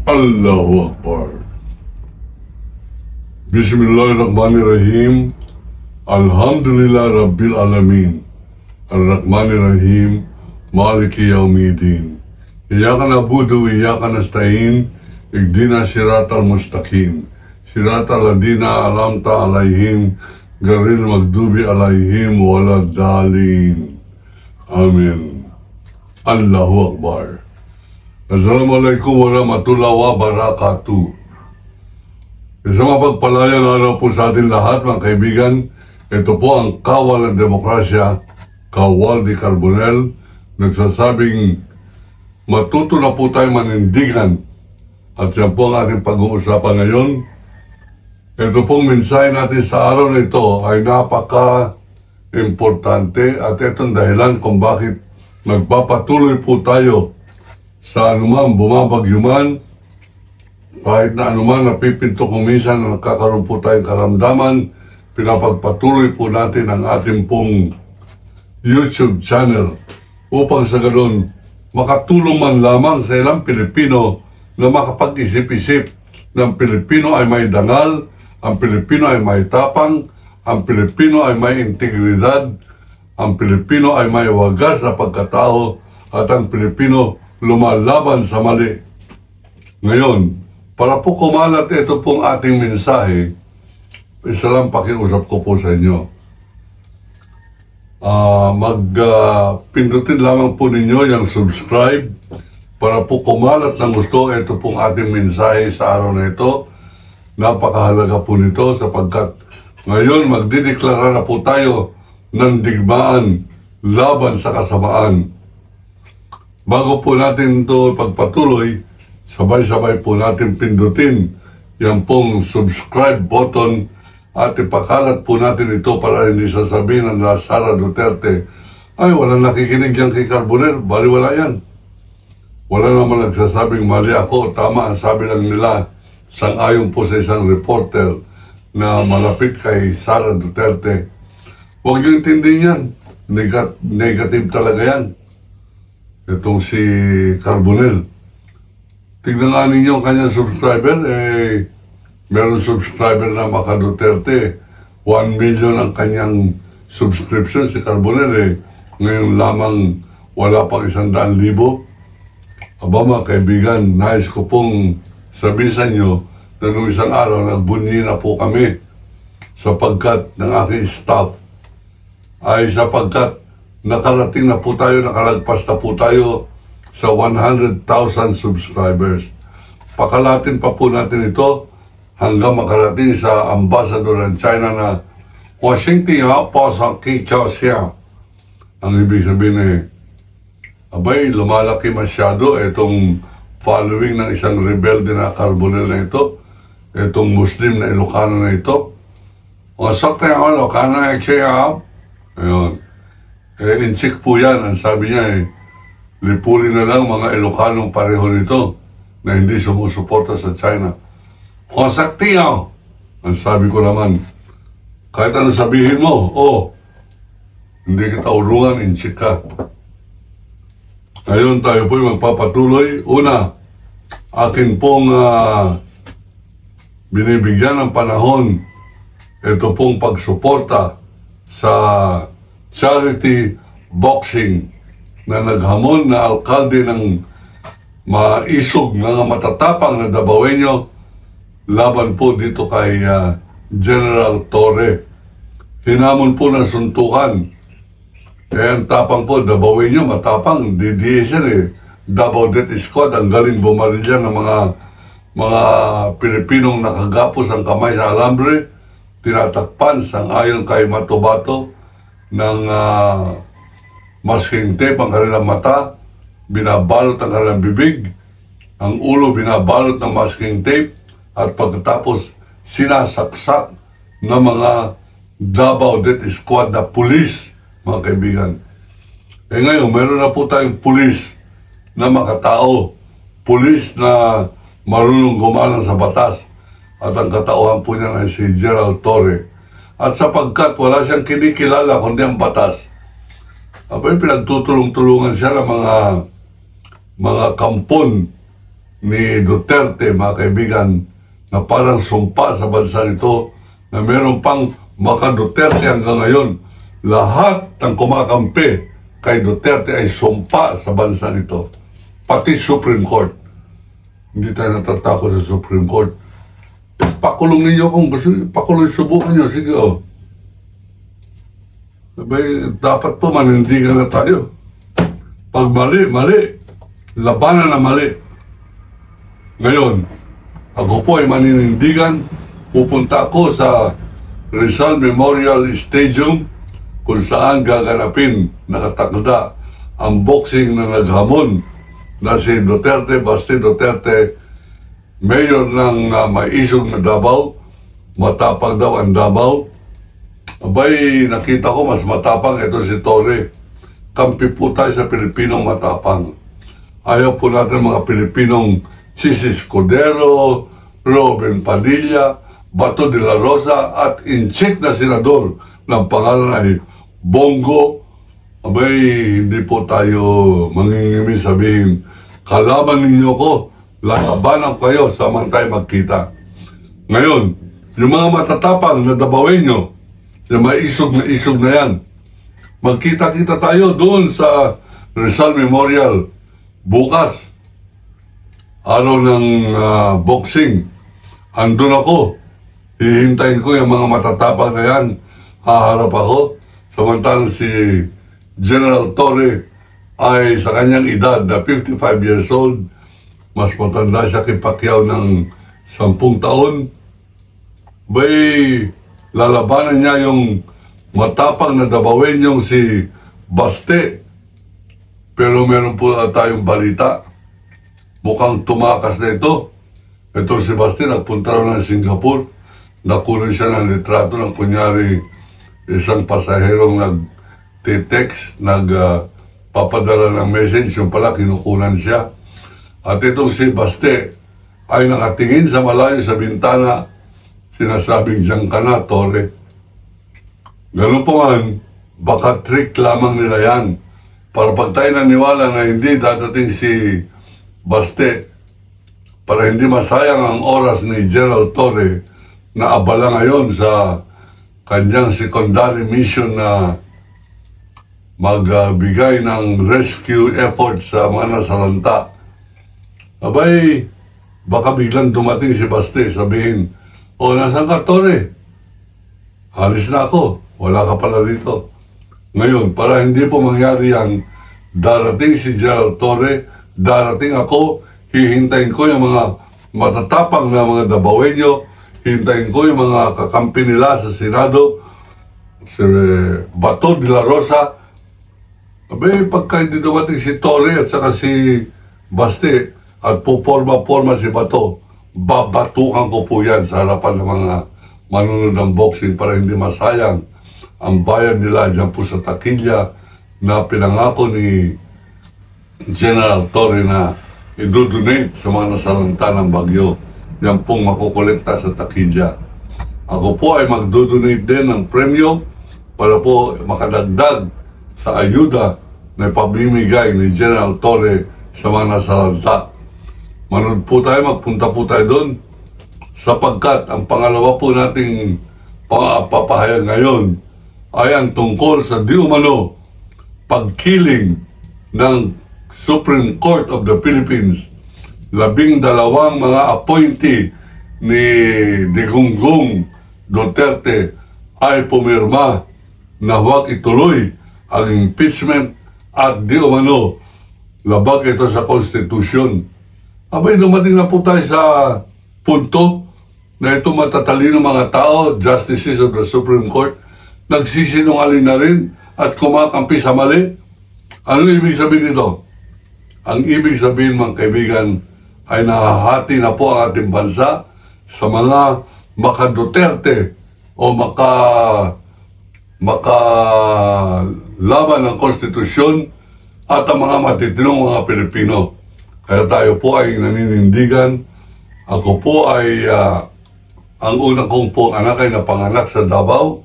Allahu Akbar. Bismillahirrahmanirrahim. Alhamdulillah Rabbil Alamin. Ar-Rahmanirrahim. Maliki Yawmiddin. Iyaka na'budu wa iyaka nasta'in. Ihdina siratal mustaqim. Siratal ladina an'amta alaihim ghairil maghdubi alaihim waladdallin. Amin. Allahu Akbar. Assalamualaikum warahmatullahi wabarakatuh. Isang mapagpalayang araw po sa atin lahat, mga kaibigan. Ito po ang Kawal ng Demokrasya, Kawal di Carbonell, nagsasabing matuto na po tayo manindigan. At yan po ang ating pag-uusapan ngayon. Ito pong mensahe natin sa araw na ito ay napaka-importante at itong dahilan kung bakit magpapatuloy po tayo sa anumang bumabagyo man, kahit na anuman napipinto kung minsan na nakakaroon po tayong karamdaman, pinapagpatuloy po natin ang ating pong YouTube channel upang sa ganoon makatulong man lamang sa ilang Pilipino na makapag-isip-isip ng Pilipino ay may dangal, ang Pilipino ay may tapang, ang Pilipino ay may integridad, ang Pilipino ay may wagas na pagkatao, at ang Pilipino lumalaban sa mali. Ngayon, para po kumalat ito pong ating mensahe, isa lang pakiusap ko po sa inyo. Pindutin lamang po ninyo yung subscribe para po kumalat ng gusto ito pong ating mensahe sa araw na ito. Napakahalaga po nito sapagkat ngayon magdideklara na po tayo ng digmaan laban sa kasamaan. Bago po natin ito pagpatuloy, sabay-sabay po natin pindutin yung pong subscribe button at ipakalat po natin ito para hindi sasabihin ng Sara Duterte, ay walang nakikinig yan kay Carbonell, baliwala yan. Wala naman nagsasabing mali ako, tama ang sabi lang nila, sang-ayon po sa isang reporter na malapit kay Sara Duterte. Huwag niyo intindihin yan, negative talaga yan. Itong si Carbonell. Tignan nga ninyo ang kanyang subscriber, meron subscriber na Maka Duterte. 1 million ang kanyang subscription si Carbonell ngayon lamang wala pang 100,000. Aba mga kaibigan, nais ko pong sabihin sa inyo na nung isang araw nagbunyi na po kami sapagkat ng aking staff ay sapagkat nakarating na po tayo, nakalagpas na po tayo sa 100,000 subscribers. Pakalatin pa po natin ito hanggang makarating sa ambassador ng China na Washington po sa Kikosya. Ang ibig sabihin abay, lumalaki masyado itong following ng isang rebelde na Carbonell na ito, itong Muslim na Ilocano na ito. Wasok tayo, Ilocano na siya. Ayun. Inchik po yan, ang sabi niya lipulin na lang mga Ilocanong pareho nito na hindi sumusuporta sa China. Wasaktiyaw! Ang sabi ko naman, kahit ano sabihin mo, hindi kita ulungan, inchik ka. Ngayon tayo po'y magpapatuloy. Una, akin pong binibigyan ng panahon ito pong pagsuporta sa charity boxing na naghamon na alkalde ng maisog na matatapang na Dabawenyo laban po dito kay General Torre. Hinamon po ng suntukan. Ang tapang po, Dabawenyo, matapang, DDS Davao Death Squad, ang galing bumarilya ng mga Pilipinong nakagapos ang kamay sa alambre, tinatakpan sang-ayon kay Matobato ng masking tape ang kanilang mata, binabalot ang kanilang bibig, ang ulo binabalot ng masking tape, at pagkatapos sinasaksak ng mga Davao Death Squad na pulis, mga kaibigan. Ngayon, meron na po tayong pulis na makatao, pulis na marunong gumalang sa batas, at ang katauhan po niya ay si Gerald Torre. At sapagkat wala siyang kinikilala kundi ang batas, abay pinagtutulong-tulungan siya ng mga kampon ni Duterte, mga kaibigan, na parang sumpa sa bansa nito, na meron pang maka-Duterte hanggang ngayon. Lahat ng kumakampi kay Duterte ay sumpa sa bansa nito. Pati Supreme Court. Hindi tayo natatakot sa Supreme Court. Pakulong ninyo kung gusto, pakulong, subukan nyo, sige o. Dapat po manindigan na tayo. Pag mali, mali. Labanan na mali. Ngayon, ako po ay maninindigan. Pupunta ako sa Rizal Memorial Stadium kung saan gaganapin, nakatakda ang boxing na naghamon na si Duterte, Basti Duterte, mayor ng maisog na Davao. Matapang daw ang Davao. Abay, nakita ko mas matapang ito si Torre. Kampi po tayo sa Pilipinong matapang. Ayaw po natin mga Pilipinong Chis Escudero, Robin Padilla, Bato de la Rosa at incheck na senador ng pangalan ay Bongo. Abay, hindi po tayo mangingimi sabihin, kalaban ninyo ko, lalabanan kayo, saman tayo magkita. Ngayon, yung mga matatapang na Davaoenyo, yung mga isog na yan, magkita-kita tayo doon sa Rizal Memorial bukas, araw ng boxing. Andun ako, hihintayin ko yung mga matatapang na yan, haharap ako. Samantalang si General Torre ay sa kanyang edad na 55 years old, mas matanda siya kay Pacquiao ng 10 taon. Bay, lalabanan niya yung matapang na Davaoenyong si Baste. Pero meron po tayong balita. Mukhang tumakas na ito. Ito si Baste, nagpunta rin ng Singapore. Nakunin siya ng litrato ng kunyari isang pasaherong nag-text, nagpapadala ng message, yung pala kinukunan siya. At itong si Baste ay nakatingin sa malayo sa bintana, sinasabing diyan ka na, Torre. Ganun po man, baka trick lamang nila yan. Para pag tayo naniwala na hindi dadating si Baste, para hindi masayang ang oras ni Gerald Torre na abala ngayon sa kanyang secondary mission na magbigay ng rescue effort sa mga nasalanta. Abay, baka biglang dumating si Baste, sabihin, o, nasan ka, Torre? Halis na ako. Wala ka pala dito. Ngayon, para hindi po mangyari yan, darating si Gerald Torre, darating ako, hihintayin ko yung mga matatapang na mga Davaoenyo, hintayin ko yung mga kakampi nila sa Senado, si Bato de la Rosa. Abay, pagka hindi dumating si Torre at saka si Baste, at puporma-porma si Bato, babatukan ko po yan sa harapan ng mga manunod ng boxing para hindi masayang ang bayan nila dyan po sa takilya na pinangako ni General Torre na i-donate sa mga nasalanta ng bagyo. Yan pong makukolekta sa takilya. Ako po ay mag-donate din ng premyo para po makadagdag sa ayuda na ipamimigay ni General Torre sa mga nasalanta. Manood po tayo, magpunta po tayo doon sapagkat ang pangalawa po nating papahayag ngayon ay ang tungkol sa di umano pagkiling ng Supreme Court of the Philippines. 12 mga appointee ni Digongong Duterte ay pumirma na huwag ituloy ang impeachment at di umano labag ito sa Constitution. Abay, dumating na po tayo sa punto na ito matatalino mga tao, justices of the Supreme Court, nagsisinungaling na rin at kumakampi sa mali. Ano ibig sabihin nito? Ang ibig sabihin, mga kaibigan, ay nahahati na po ang ating bansa sa mga maka-Duterte o makalaban ng konstitusyon at ang mga matitinong mga Pilipino. Kaya tayo po ay naninindigan. Ako po ay ang unang kong po anak ay napanganak sa Davao.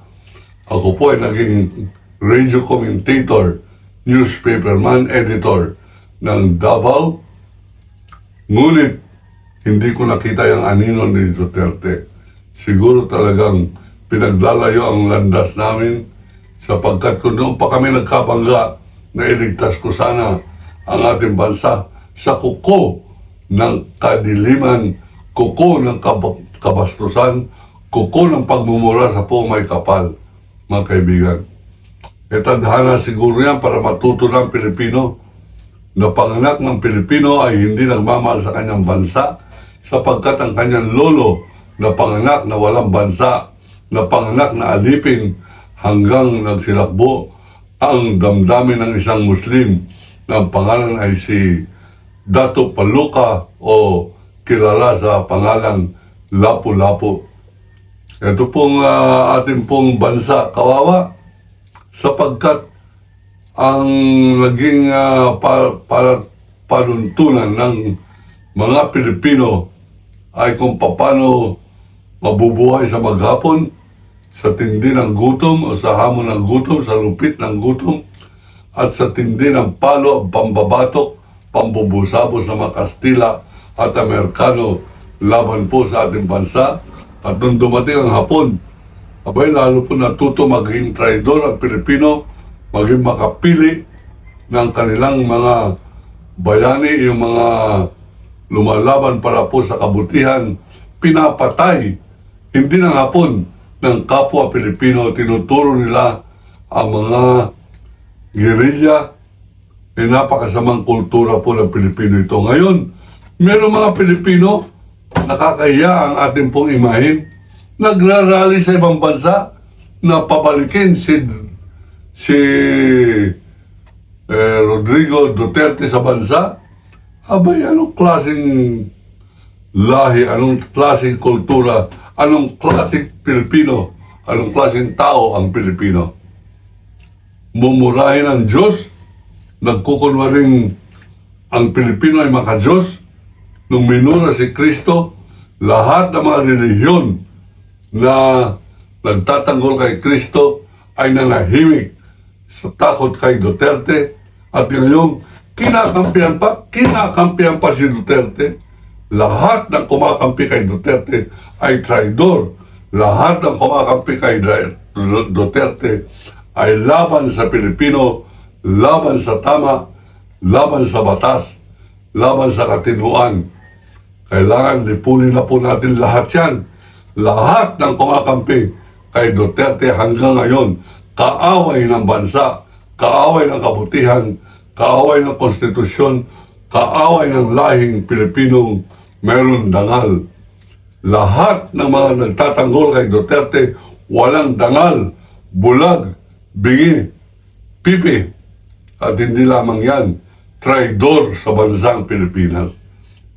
Ako po ay naging radio commentator, newspaperman, editor ng Davao. Ngunit hindi ko nakita yung anino ni Duterte. Siguro talagang pinaglalayo ang landas namin sapagkat kung noon pa kami nagkabangga na iligtas ko sana ang ating bansa sa kuko ng kadiliman, kuko ng kabastusan, kuko ng pagmumura sa buong may kapal, mga kaibigan. E tadhana siguro yan para matuto ng Pilipino na panganak ng Pilipino ay hindi nagmamahal sa kanyang bansa sapagkat ang kanyang lolo na panganak na walang bansa, na panganak na alipin hanggang nagsilakbo ang damdamin ng isang Muslim na ang pangalan ay si Dato Paluka o kilala sa pangalang Lapu-Lapu. Ito pong ating pong bansa kawawa sapagkat ang naging panuntunan ng mga Pilipino ay kung paano mabubuhay sa maghapon, sa tindi ng gutom o sa hamon ng gutom, sa lupit ng gutom, at sa tindi ng palo, pambabatok, pambubusabos ng mga Kastila at Amerikano laban po sa ating bansa. At nung dumating ang hapon, abay lalo po natuto maging traidor ang Pilipino, maging makapili ng kanilang mga bayani, yung mga lumalaban para po sa kabutihan, pinapatay, hindi ng hapon, ng kapwa Pilipino. Tinuturo nila ang mga guerrilla, napakasamang kultura po ng Pilipino ito. Ngayon, meron mga Pilipino, nakakahiya ang ating pong imahin, nagrarally sa ibang bansa na pabalikin si Rodrigo Duterte sa bansa. Abay, anong klaseng lahi, anong klaseng kultura, anong klaseng Pilipino, anong klaseng tao ang Pilipino? Mumurahin ang Diyos, nagkukunwaring ang Pilipino ay maka-Diyos. Nung minura si Kristo, lahat ng mga relihiyon na nagtatanggol kay Kristo ay nanahimik sa takot kay Duterte. At ngayon, kinakampihan pa si Duterte. Lahat ng kumakampi kay Duterte ay traidor. Lahat ng kumakampi kay Duterte ay laban sa Pilipino, laban sa tama, laban sa batas, laban sa katinuan. Kailangan lipunin na po natin lahat yan. Lahat ng kumakampi kay Duterte hanggang ngayon, kaaway ng bansa, kaaway ng kabutihan, kaaway ng konstitusyon, kaaway ng lahing Pilipinong meron dangal. Lahat ng mga nagtatanggol kay Duterte, walang dangal, bulag, bingi, pipi. At hindi lamang yan, traidor sa bansang Pilipinas.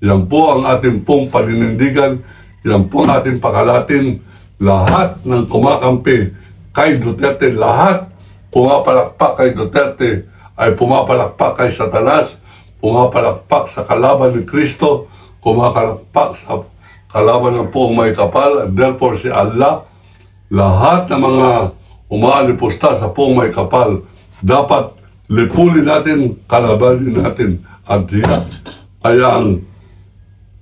Yan po ang ating pong paninindigan, yan po ang ating pakalatin. Lahat ng kumakampi kay Duterte, lahat pumapalakpak kay Duterte ay pumapalakpak kay Satanas, pumapalakpak sa kalaban ni Kristo, pumapalakpak sa kalaban ng poong may kapal, and therefore si Allah. Lahat ng mga umaalipusta sa poong may kapal, dapat lipunin natin, kalabanin natin. At yan ay ang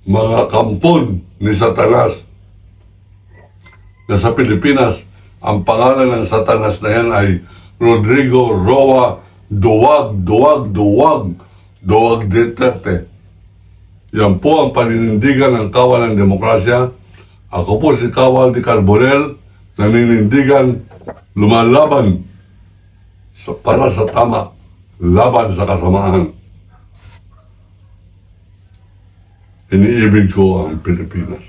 mga kampon ni Satanas na sa Pilipinas. Ang pangalan ng Satanas na yan ay Rodrigo Roa Duwag Duterte. Yan po ang paninindigan ng Kawal ng Demokrasya. Ako po si Kawal de Carbonell, naninindigan, lumalaban para sa tama, laban sa kasamaan. Iniibig ko ang Pilipinas.